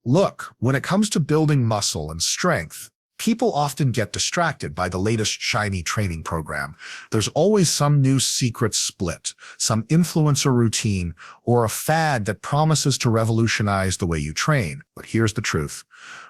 Look, when it comes to building muscle and strength, people often get distracted by the latest shiny training program. There's always some new secret split, some influencer routine, or a fad that promises to revolutionize the way you train. But here's the truth.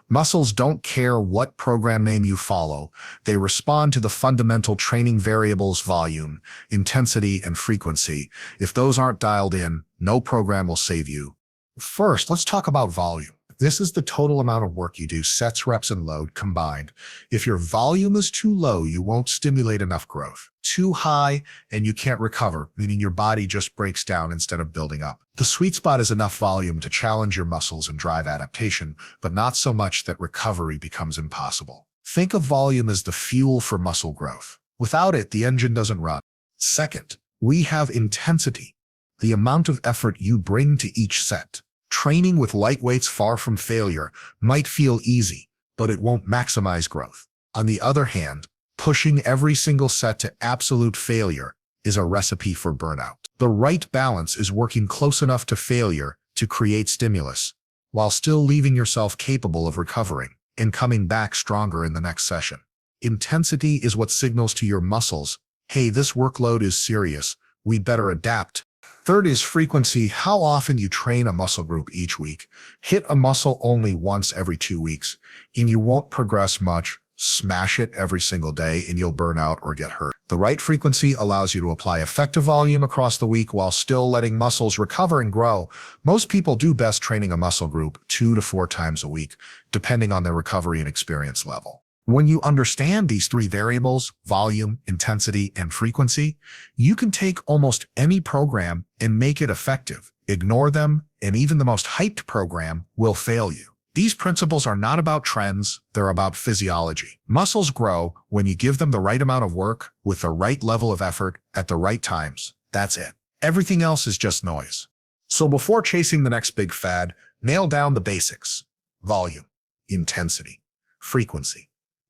Muscles don't care what program name you follow. They respond to the fundamental training variables: volume, intensity, and frequency. If those aren't dialed in, no program will save you. First, let's talk about volume. This is the total amount of work you do, sets, reps, and load combined. If your volume is too low, you won't stimulate enough growth. Too high, and you can't recover, meaning your body just breaks down instead of building up. The sweet spot is enough volume to challenge your muscles and drive adaptation, but not so much that recovery becomes impossible. Think of volume as the fuel for muscle growth. Without it, the engine doesn't run. Second, we have intensity, the amount of effort you bring to each set. Training with light weights far from failure might feel easy, but it won't maximize growth. On the other hand, pushing every single set to absolute failure is a recipe for burnout. The right balance is working close enough to failure to create stimulus, while still leaving yourself capable of recovering and coming back stronger in the next session. Intensity is what signals to your muscles, hey, this workload is serious, we'd better adapt. Third is frequency, how often you train a muscle group each week. Hit a muscle only once every 2 weeks, and you won't progress much. Smash it every single day, and you'll burn out or get hurt. The right frequency allows you to apply effective volume across the week while still letting muscles recover and grow. Most people do best training a muscle group 2 to 4 times a week, depending on their recovery and experience level. When you understand these 3 variables, volume, intensity, and frequency, you can take almost any program and make it effective. Ignore them, and even the most hyped program will fail you. These principles are not about trends, they're about physiology. Muscles grow when you give them the right amount of work with the right level of effort at the right times. That's it. Everything else is just noise. So before chasing the next big fad, nail down the basics: volume, intensity, frequency.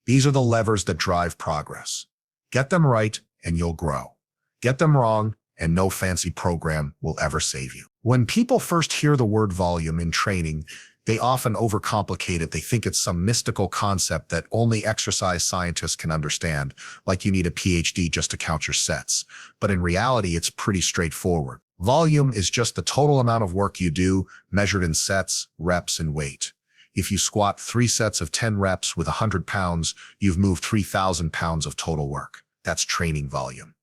These are the levers that drive progress. Get them right, and you'll grow. Get them wrong, and no fancy program will ever save you. When people first hear the word volume in training, they often overcomplicate it. They think it's some mystical concept that only exercise scientists can understand, like you need a PhD just to count your sets. But in reality, it's pretty straightforward. Volume is just the total amount of work you do, measured in sets, reps, and weight. If you squat 3 sets of 10 reps with 100 pounds, you've moved 3,000 pounds of total work. That's training volume.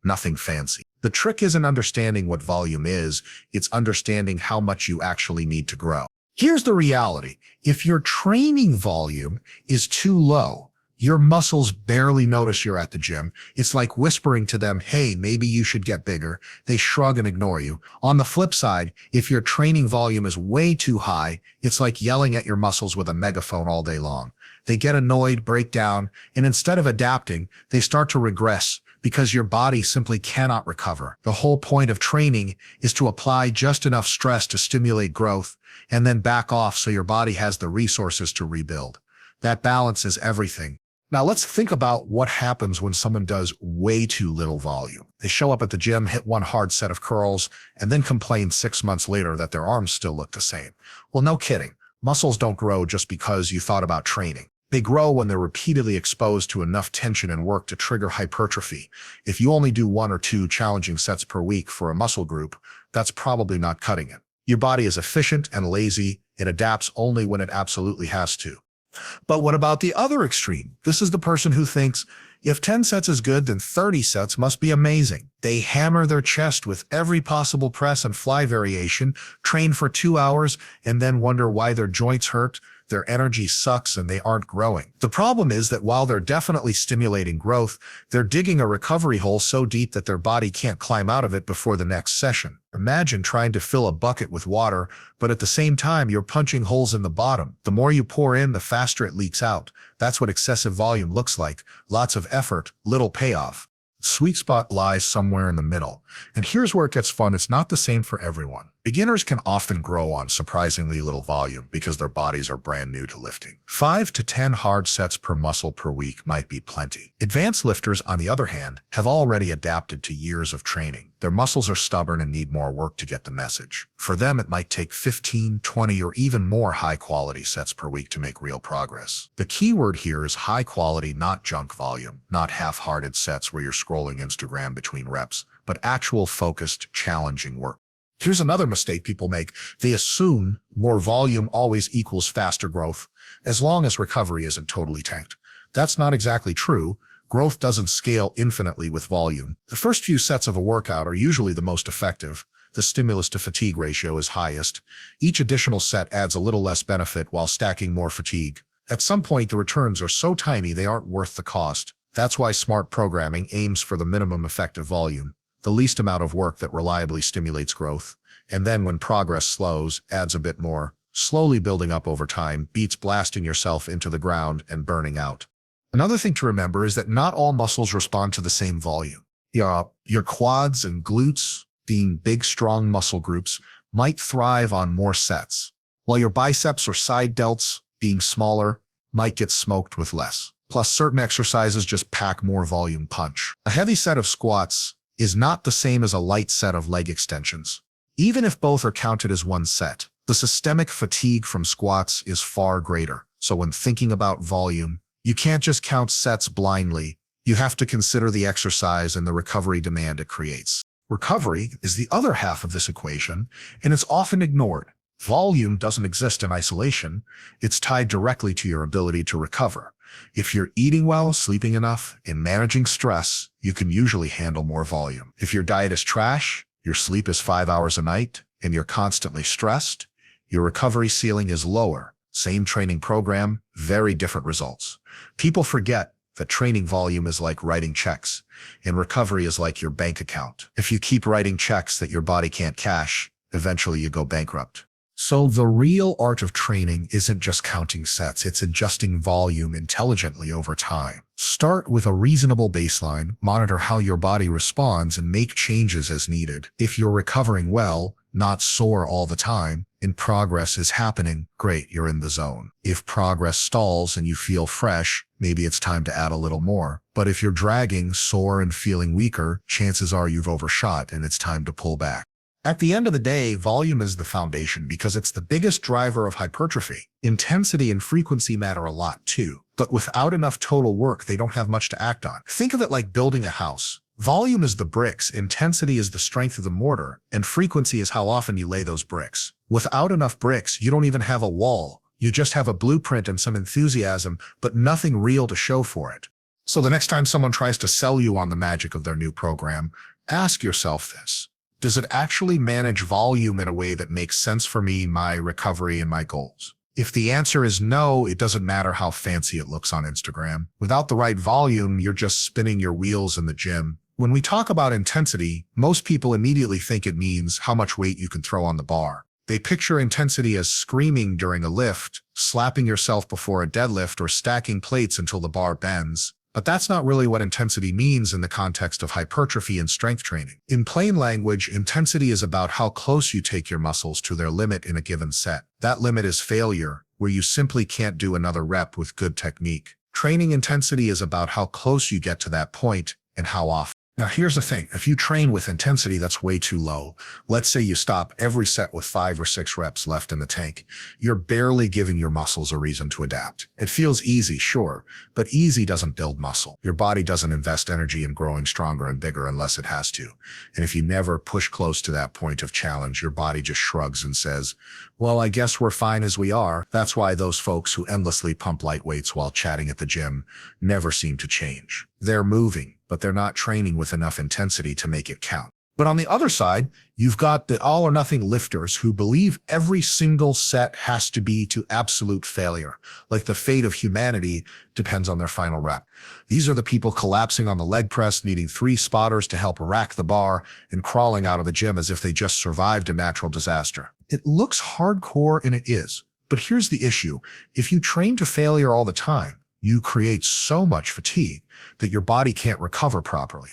Nothing fancy. The trick isn't understanding what volume is, it's understanding how much you actually need to grow. Here's the reality. If your training volume is too low, your muscles barely notice you're at the gym. It's like whispering to them, hey, maybe you should get bigger. They shrug and ignore you. On the flip side, if your training volume is way too high, it's like yelling at your muscles with a megaphone all day long. They get annoyed, break down, and instead of adapting, they start to regress because your body simply cannot recover. The whole point of training is to apply just enough stress to stimulate growth and then back off so your body has the resources to rebuild. That balance is everything. Now let's think about what happens when someone does way too little volume. They show up at the gym, hit one hard set of curls, and then complain 6 months later that their arms still look the same. Well, no kidding. Muscles don't grow just because you thought about training. They grow when they're repeatedly exposed to enough tension and work to trigger hypertrophy. If you only do 1 or 2 challenging sets per week for a muscle group, that's probably not cutting it. Your body is efficient and lazy. It adapts only when it absolutely has to. But what about the other extreme? This is the person who thinks, if 10 sets is good, then 30 sets must be amazing. They hammer their chest with every possible press and fly variation, train for 2 hours, and then wonder why their joints hurt, their energy sucks, and they aren't growing. The problem is that while they're definitely stimulating growth, they're digging a recovery hole so deep that their body can't climb out of it before the next session. Imagine trying to fill a bucket with water, but at the same time, you're punching holes in the bottom. The more you pour in, the faster it leaks out. That's what excessive volume looks like. Lots of effort, little payoff. The sweet spot lies somewhere in the middle. And here's where it gets fun. It's not the same for everyone. Beginners can often grow on surprisingly little volume because their bodies are brand new to lifting. 5 to 10 hard sets per muscle per week might be plenty. Advanced lifters, on the other hand, have already adapted to years of training. Their muscles are stubborn and need more work to get the message. For them, it might take 15, 20, or even more high-quality sets per week to make real progress. The key word here is high quality, not junk volume, not half-hearted sets where you're scrolling Instagram between reps, but actual focused, challenging work. Here's another mistake people make. They assume more volume always equals faster growth, as long as recovery isn't totally tanked. That's not exactly true. Growth doesn't scale infinitely with volume. The first few sets of a workout are usually the most effective. The stimulus to fatigue ratio is highest. Each additional set adds a little less benefit while stacking more fatigue. At some point, the returns are so tiny they aren't worth the cost. That's why smart programming aims for the minimum effective volume, the least amount of work that reliably stimulates growth. And then when progress slows, adds a bit more. Slowly building up over time beats blasting yourself into the ground and burning out. Another thing to remember is that not all muscles respond to the same volume. Your quads and glutes, being big, strong muscle groups, might thrive on more sets, while your biceps or side delts, being smaller, might get smoked with less. Plus, certain exercises just pack more volume punch. A heavy set of squats is not the same as a light set of leg extensions. Even if both are counted as one set, the systemic fatigue from squats is far greater. So when thinking about volume, you can't just count sets blindly. You have to consider the exercise and the recovery demand it creates. Recovery is the other half of this equation, and it's often ignored. Volume doesn't exist in isolation. It's tied directly to your ability to recover. If you're eating well, sleeping enough, and managing stress, you can usually handle more volume. If your diet is trash, your sleep is 5 hours a night, and you're constantly stressed, your recovery ceiling is lower. Same training program, very different results. People forget that training volume is like writing checks, and recovery is like your bank account. If you keep writing checks that your body can't cash, eventually you go bankrupt. So the real art of training isn't just counting sets, it's adjusting volume intelligently over time. Start with a reasonable baseline, monitor how your body responds, and make changes as needed. If you're recovering well, not sore all the time, and progress is happening, great, you're in the zone. If progress stalls and you feel fresh, maybe it's time to add a little more. But if you're dragging, sore, and feeling weaker, chances are you've overshot and it's time to pull back. At the end of the day, volume is the foundation because it's the biggest driver of hypertrophy. Intensity and frequency matter a lot too, but without enough total work, they don't have much to act on. Think of it like building a house. Volume is the bricks, intensity is the strength of the mortar, and frequency is how often you lay those bricks. Without enough bricks, you don't even have a wall. You just have a blueprint and some enthusiasm, but nothing real to show for it. So the next time someone tries to sell you on the magic of their new program, ask yourself this. Does it actually manage volume in a way that makes sense for me, my recovery, and my goals? If the answer is no, it doesn't matter how fancy it looks on Instagram. Without the right volume, you're just spinning your wheels in the gym. When we talk about intensity, most people immediately think it means how much weight you can throw on the bar. They picture intensity as screaming during a lift, slapping yourself before a deadlift, or stacking plates until the bar bends. But that's not really what intensity means in the context of hypertrophy and strength training. In plain language, intensity is about how close you take your muscles to their limit in a given set. That limit is failure, where you simply can't do another rep with good technique. Training intensity is about how close you get to that point and how often. Now, here's the thing. If you train with intensity that's way too low, let's say you stop every set with 5 or 6 reps left in the tank, you're barely giving your muscles a reason to adapt. It feels easy, sure, but easy doesn't build muscle. Your body doesn't invest energy in growing stronger and bigger unless it has to. And if you never push close to that point of challenge, your body just shrugs and says, well, I guess we're fine as we are. That's why those folks who endlessly pump light weights while chatting at the gym never seem to change. They're moving, but they're not training with enough intensity to make it count. But on the other side, you've got the all-or-nothing lifters who believe every single set has to be to absolute failure, like the fate of humanity depends on their final rep. These are the people collapsing on the leg press, needing 3 spotters to help rack the bar, and crawling out of the gym as if they just survived a natural disaster. It looks hardcore, and it is. But here's the issue. If you train to failure all the time, you create so much fatigue that your body can't recover properly.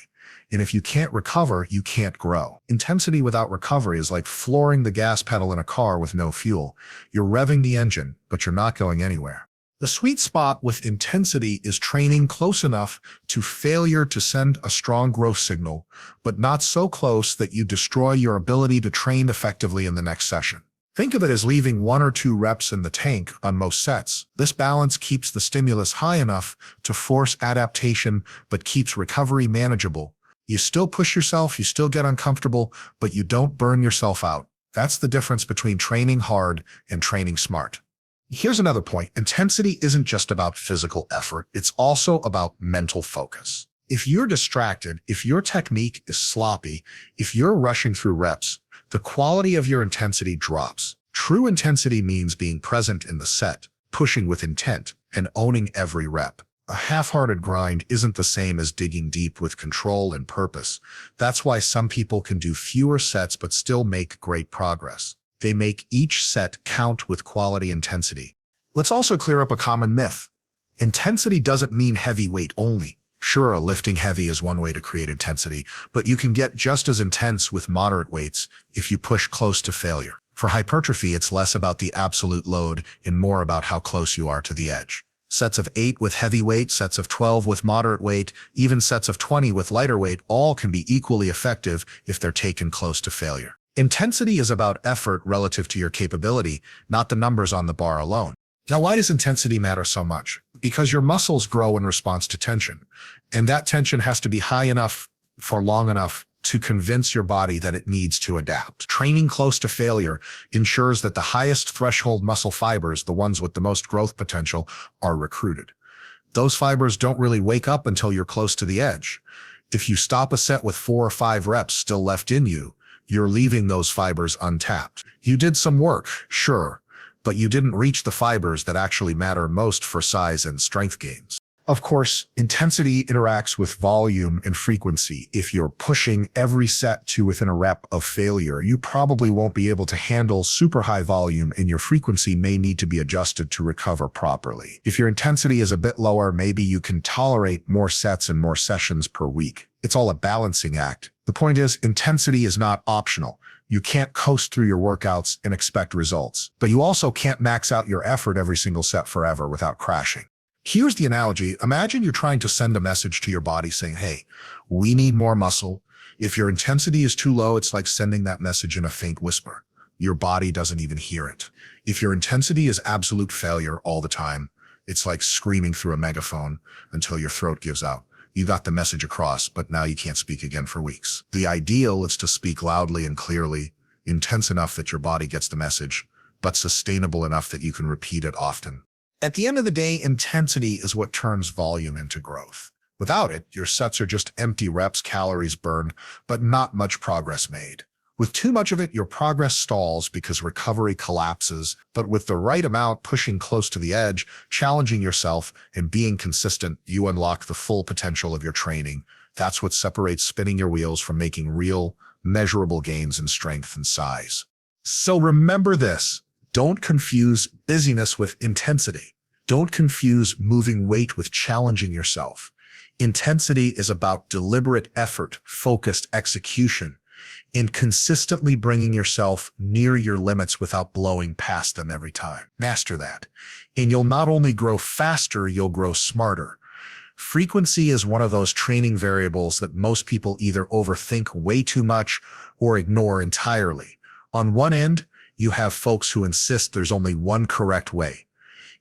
And if you can't recover, you can't grow. Intensity without recovery is like flooring the gas pedal in a car with no fuel. You're revving the engine, but you're not going anywhere. The sweet spot with intensity is training close enough to failure to send a strong growth signal, but not so close that you destroy your ability to train effectively in the next session. Think of it as leaving 1 or 2 reps in the tank on most sets. This balance keeps the stimulus high enough to force adaptation, but keeps recovery manageable. You still push yourself, you still get uncomfortable, but you don't burn yourself out. That's the difference between training hard and training smart. Here's another point. Intensity isn't just about physical effort. It's also about mental focus. If you're distracted, if your technique is sloppy, if you're rushing through reps, the quality of your intensity drops. True intensity means being present in the set, pushing with intent, and owning every rep. A half-hearted grind isn't the same as digging deep with control and purpose. That's why some people can do fewer sets but still make great progress. They make each set count with quality intensity. Let's also clear up a common myth. Intensity doesn't mean heavy weight only. Sure, lifting heavy is one way to create intensity, but you can get just as intense with moderate weights if you push close to failure. For hypertrophy, it's less about the absolute load and more about how close you are to the edge. Sets of 8 with heavy weight, sets of 12 with moderate weight, even sets of 20 with lighter weight, all can be equally effective if they're taken close to failure. Intensity is about effort relative to your capability, not the numbers on the bar alone. Now, why does intensity matter so much? Because your muscles grow in response to tension, and that tension has to be high enough for long enough to convince your body that it needs to adapt. Training close to failure ensures that the highest threshold muscle fibers, the ones with the most growth potential, are recruited. Those fibers don't really wake up until you're close to the edge. If you stop a set with 4 or 5 reps still left in you, you're leaving those fibers untapped. You did some work, sure, but you didn't reach the fibers that actually matter most for size and strength gains. Of course, intensity interacts with volume and frequency. If you're pushing every set to within a rep of failure, you probably won't be able to handle super high volume, and your frequency may need to be adjusted to recover properly. If your intensity is a bit lower, maybe you can tolerate more sets and more sessions per week. It's all a balancing act. The point is, intensity is not optional. You can't coast through your workouts and expect results, but you also can't max out your effort every single set forever without crashing. Here's the analogy. Imagine you're trying to send a message to your body saying, hey, we need more muscle. If your intensity is too low, it's like sending that message in a faint whisper. Your body doesn't even hear it. If your intensity is absolute failure all the time, it's like screaming through a megaphone until your throat gives out. You got the message across, but now you can't speak again for weeks. The ideal is to speak loudly and clearly, intense enough that your body gets the message, but sustainable enough that you can repeat it often. At the end of the day, intensity is what turns volume into growth. Without it, your sets are just empty reps, calories burned, but not much progress made. With too much of it, your progress stalls because recovery collapses, but with the right amount, pushing close to the edge, challenging yourself, and being consistent, you unlock the full potential of your training. That's what separates spinning your wheels from making real, measurable gains in strength and size. So remember this. Don't confuse busyness with intensity. Don't confuse moving weight with challenging yourself. Intensity is about deliberate effort, focused execution, and consistently bringing yourself near your limits without blowing past them every time. Master that, and you'll not only grow faster, you'll grow smarter. Frequency is one of those training variables that most people either overthink way too much or ignore entirely. On one end, you have folks who insist there's only one correct way.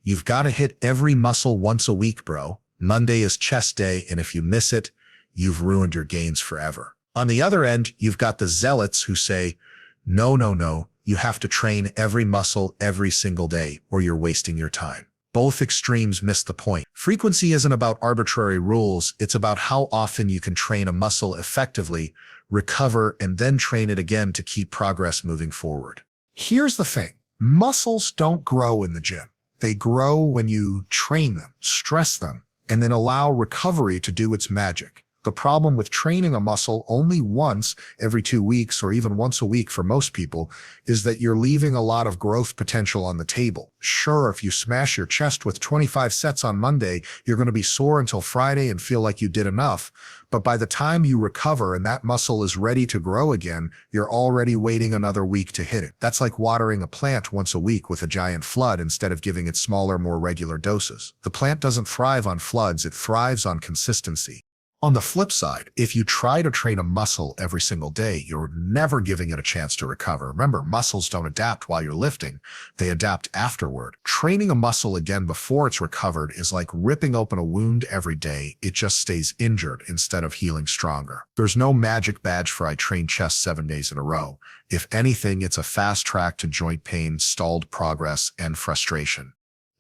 You've got to hit every muscle once a week, bro. Monday is chest day, and if you miss it, you've ruined your gains forever. On the other end, you've got the zealots who say, no, you have to train every muscle every single day or you're wasting your time. Both extremes miss the point. Frequency isn't about arbitrary rules. It's about how often you can train a muscle effectively, recover, and then train it again to keep progress moving forward. Here's the thing. Muscles don't grow in the gym. They grow when you train them, stress them, and then allow recovery to do its magic. The problem with training a muscle only once every 2 weeks or even once a week for most people is that you're leaving a lot of growth potential on the table. Sure, if you smash your chest with 25 sets on Monday, you're going to be sore until Friday and feel like you did enough. But by the time you recover and that muscle is ready to grow again, you're already waiting another week to hit it. That's like watering a plant once a week with a giant flood instead of giving it smaller, more regular doses. The plant doesn't thrive on floods, it thrives on consistency. On the flip side, if you try to train a muscle every single day, you're never giving it a chance to recover. Remember, muscles don't adapt while you're lifting, they adapt afterward. Training a muscle again before it's recovered is like ripping open a wound every day. It just stays injured instead of healing stronger. There's no magic badge for I train chest 7 days in a row. If anything, it's a fast track to joint pain, stalled progress, and frustration.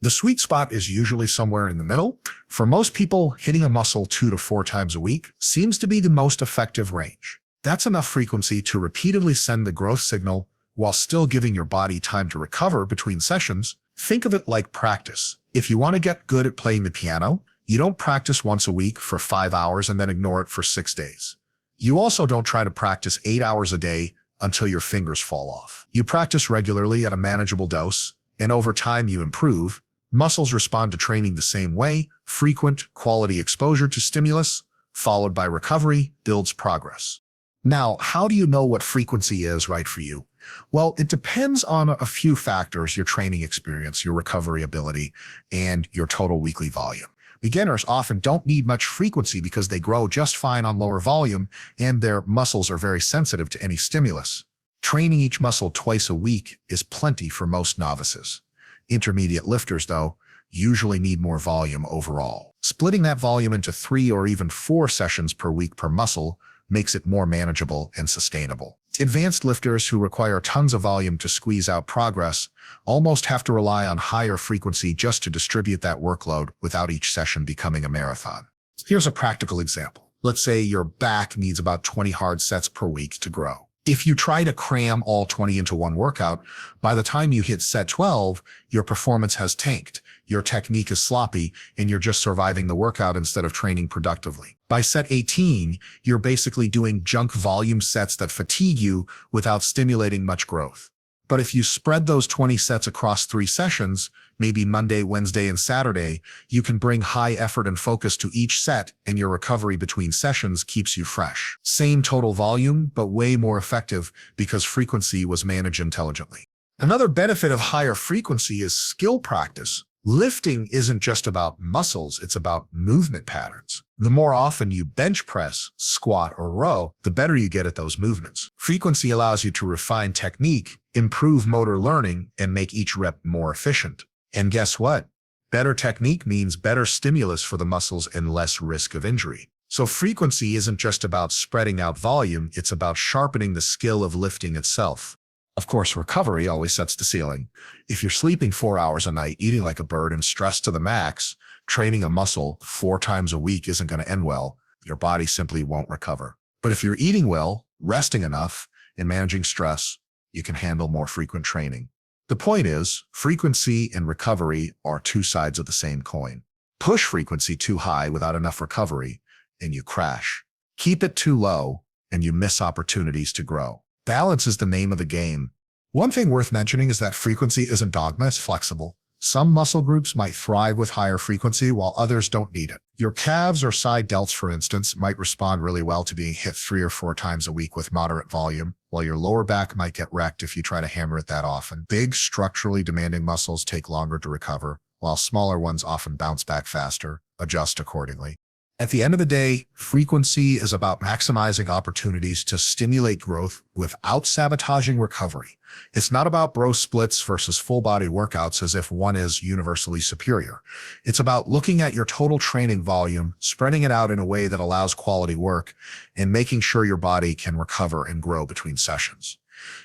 The sweet spot is usually somewhere in the middle. For most people, hitting a muscle 2 to 4 times a week seems to be the most effective range. That's enough frequency to repeatedly send the growth signal while still giving your body time to recover between sessions. Think of it like practice. If you want to get good at playing the piano, you don't practice once a week for 5 hours and then ignore it for 6 days. You also don't try to practice 8 hours a day until your fingers fall off. You practice regularly at a manageable dose, and over time you improve. Muscles respond to training the same way. Frequent, quality exposure to stimulus, followed by recovery, builds progress. Now, how do you know what frequency is right for you? Well, it depends on a few factors: your training experience, your recovery ability, and your total weekly volume. Beginners often don't need much frequency because they grow just fine on lower volume and their muscles are very sensitive to any stimulus. Training each muscle twice a week is plenty for most novices. Intermediate lifters, though, usually need more volume overall. Splitting that volume into 3 or even 4 sessions per week per muscle makes it more manageable and sustainable. Advanced lifters who require tons of volume to squeeze out progress almost have to rely on higher frequency just to distribute that workload without each session becoming a marathon. Here's a practical example. Let's say your back needs about 20 hard sets per week to grow. If you try to cram all 20 into one workout, by the time you hit set 12, your performance has tanked, your technique is sloppy, and you're just surviving the workout instead of training productively. By set 18, you're basically doing junk volume sets that fatigue you without stimulating much growth. But if you spread those 20 sets across 3 sessions, maybe Monday, Wednesday, and Saturday, you can bring high effort and focus to each set, and your recovery between sessions keeps you fresh. Same total volume, but way more effective because frequency was managed intelligently. Another benefit of higher frequency is skill practice. Lifting isn't just about muscles, it's about movement patterns. The more often you bench press, squat, or row, the better you get at those movements. Frequency allows you to refine technique, improve motor learning, and make each rep more efficient. And guess what? Better technique means better stimulus for the muscles and less risk of injury. So frequency isn't just about spreading out volume, it's about sharpening the skill of lifting itself. Of course, recovery always sets the ceiling. If you're sleeping 4 hours a night, eating like a bird, and stressed to the max, training a muscle 4 times a week isn't going to end well. Your body simply won't recover. But if you're eating well, resting enough, and managing stress, you can handle more frequent training. The point is, frequency and recovery are 2 sides of the same coin. Push frequency too high without enough recovery, and you crash. Keep it too low, and you miss opportunities to grow. Balance is the name of the game. One thing worth mentioning is that frequency isn't dogma, it's flexible. Some muscle groups might thrive with higher frequency while others don't need it. Your calves or side delts, for instance, might respond really well to being hit 3 or 4 times a week with moderate volume, while your lower back might get wrecked if you try to hammer it that often. Big, structurally demanding muscles take longer to recover, while smaller ones often bounce back faster. Adjust accordingly. At the end of the day, frequency is about maximizing opportunities to stimulate growth without sabotaging recovery. It's not about bro splits versus full-body workouts as if one is universally superior. It's about looking at your total training volume, spreading it out in a way that allows quality work, and making sure your body can recover and grow between sessions.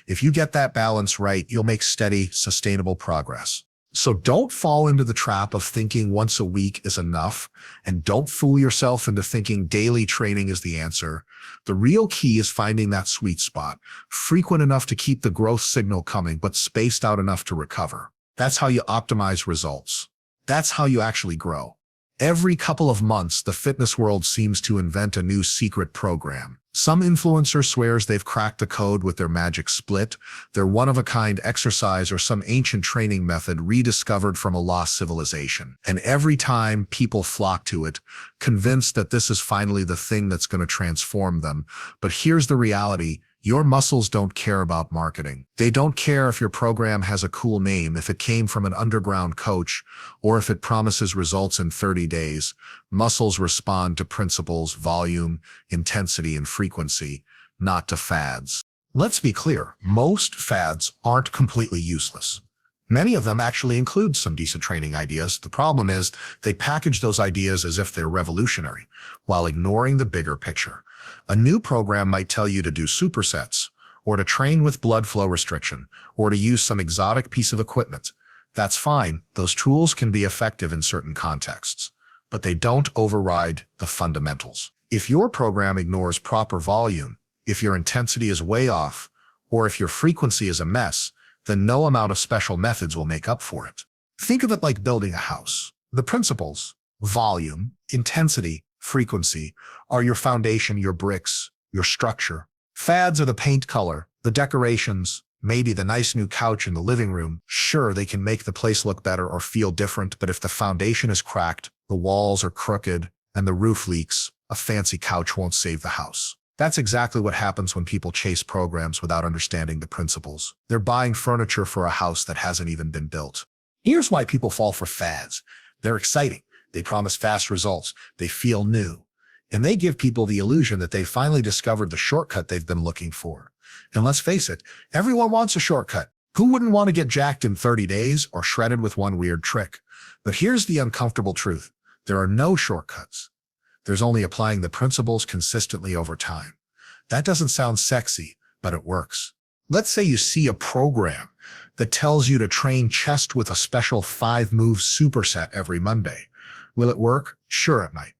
If you get that balance right, you'll make steady, sustainable progress. So don't fall into the trap of thinking once a week is enough, and don't fool yourself into thinking daily training is the answer. The real key is finding that sweet spot, frequent enough to keep the growth signal coming, but spaced out enough to recover. That's how you optimize results. That's how you actually grow. Every couple of months, the fitness world seems to invent a new secret program. Some influencer swears they've cracked the code with their magic split, their one-of-a-kind exercise, or some ancient training method rediscovered from a lost civilization. And every time, people flock to it, convinced that this is finally the thing that's going to transform them. But here's the reality. Your muscles don't care about marketing. They don't care if your program has a cool name, if it came from an underground coach, or if it promises results in 30 days. Muscles respond to principles, volume, intensity, and frequency, not to fads. Let's be clear, most fads aren't completely useless. Many of them actually include some decent training ideas. The problem is they package those ideas as if they're revolutionary, while ignoring the bigger picture. A new program might tell you to do supersets, or to train with blood flow restriction, or to use some exotic piece of equipment. That's fine. Those tools can be effective in certain contexts, but they don't override the fundamentals. If your program ignores proper volume, if your intensity is way off, or if your frequency is a mess, then no amount of special methods will make up for it. Think of it like building a house. The principles, volume, intensity, frequency, are your foundation, your bricks, your structure. Fads are the paint color, the decorations, maybe the nice new couch in the living room. Sure, they can make the place look better or feel different, but if the foundation is cracked, the walls are crooked, and the roof leaks, a fancy couch won't save the house. That's exactly what happens when people chase programs without understanding the principles. They're buying furniture for a house that hasn't even been built. Here's why people fall for fads. They're exciting. They promise fast results. They feel new. And they give people the illusion that they finally discovered the shortcut they've been looking for. And let's face it, everyone wants a shortcut. Who wouldn't want to get jacked in 30 days or shredded with one weird trick? But here's the uncomfortable truth. There are no shortcuts. There's only applying the principles consistently over time. That doesn't sound sexy, but it works. Let's say you see a program that tells you to train chest with a special 5-move superset every Monday. Will it work? Sure it might,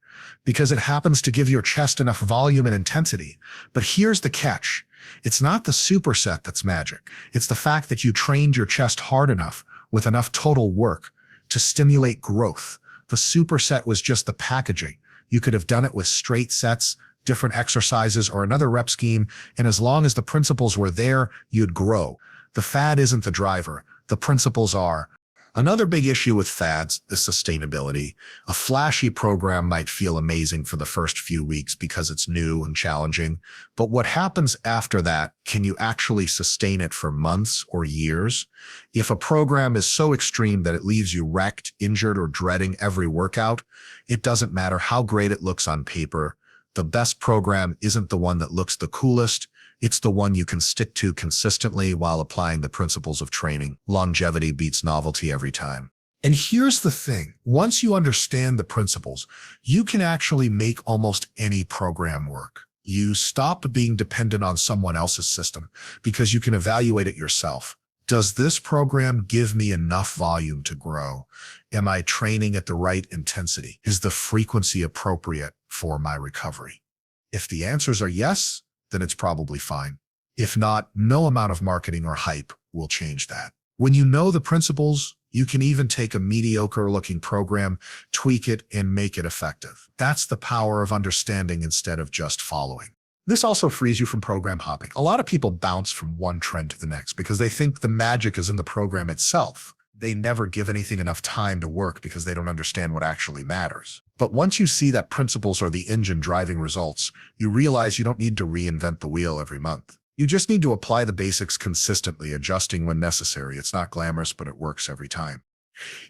because it happens to give your chest enough volume and intensity. But here's the catch. It's not the superset that's magic. It's the fact that you trained your chest hard enough with enough total work to stimulate growth. The superset was just the packaging. You could have done it with straight sets, different exercises, or another rep scheme, and as long as the principles were there, you'd grow. The fad isn't the driver. The principles are. Another big issue with fads is sustainability. A flashy program might feel amazing for the first few weeks because it's new and challenging, but what happens after that? Can you actually sustain it for months or years? If a program is so extreme that it leaves you wrecked, injured, or dreading every workout, it doesn't matter how great it looks on paper. The best program isn't the one that looks the coolest. It's the one you can stick to consistently while applying the principles of training. Longevity beats novelty every time. And here's the thing. Once you understand the principles, you can actually make almost any program work. You stop being dependent on someone else's system because you can evaluate it yourself. Does this program give me enough volume to grow? Am I training at the right intensity? Is the frequency appropriate for my recovery? If the answers are yes, then it's probably fine. If not, no amount of marketing or hype will change that. When you know the principles, you can even take a mediocre-looking program, tweak it, and make it effective. That's the power of understanding instead of just following. This also frees you from program hopping. A lot of people bounce from one trend to the next because they think the magic is in the program itself. They never give anything enough time to work because they don't understand what actually matters. But once you see that principles are the engine driving results, you realize you don't need to reinvent the wheel every month. You just need to apply the basics consistently, adjusting when necessary. It's not glamorous, but it works every time.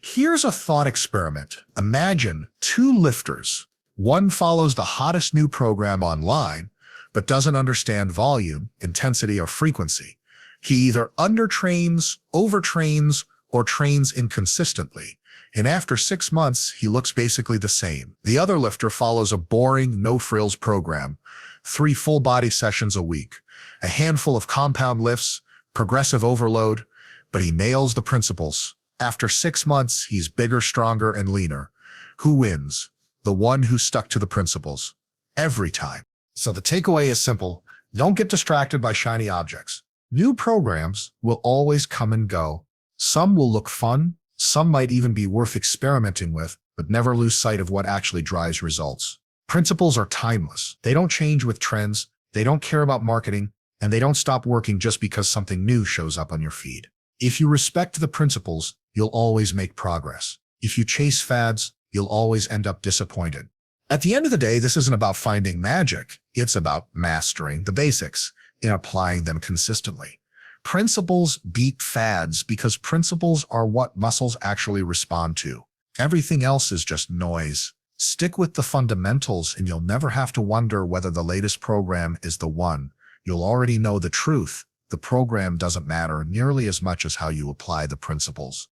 Here's a thought experiment. Imagine 2 lifters. One follows the hottest new program online, but doesn't understand volume, intensity, or frequency. He either undertrains, overtrains, or trains inconsistently. And after 6 months, he looks basically the same. The other lifter follows a boring, no-frills program, 3 full-body sessions a week, a handful of compound lifts, progressive overload, but he nails the principles. After 6 months, he's bigger, stronger, and leaner. Who wins? The one who stuck to the principles. Every time. So the takeaway is simple. Don't get distracted by shiny objects. New programs will always come and go. Some will look fun, Some might even be worth experimenting with, but never lose sight of what actually drives results. Principles are timeless. They don't change with trends, they don't care about marketing, and they don't stop working just because something new shows up on your feed. If you respect the principles, you'll always make progress. If you chase fads, you'll always end up disappointed. At the end of the day, this isn't about finding magic. It's about mastering the basics and applying them consistently. Principles beat fads because principles are what muscles actually respond to. Everything else is just noise. Stick with the fundamentals and you'll never have to wonder whether the latest program is the one. You'll already know the truth. The program doesn't matter nearly as much as how you apply the principles.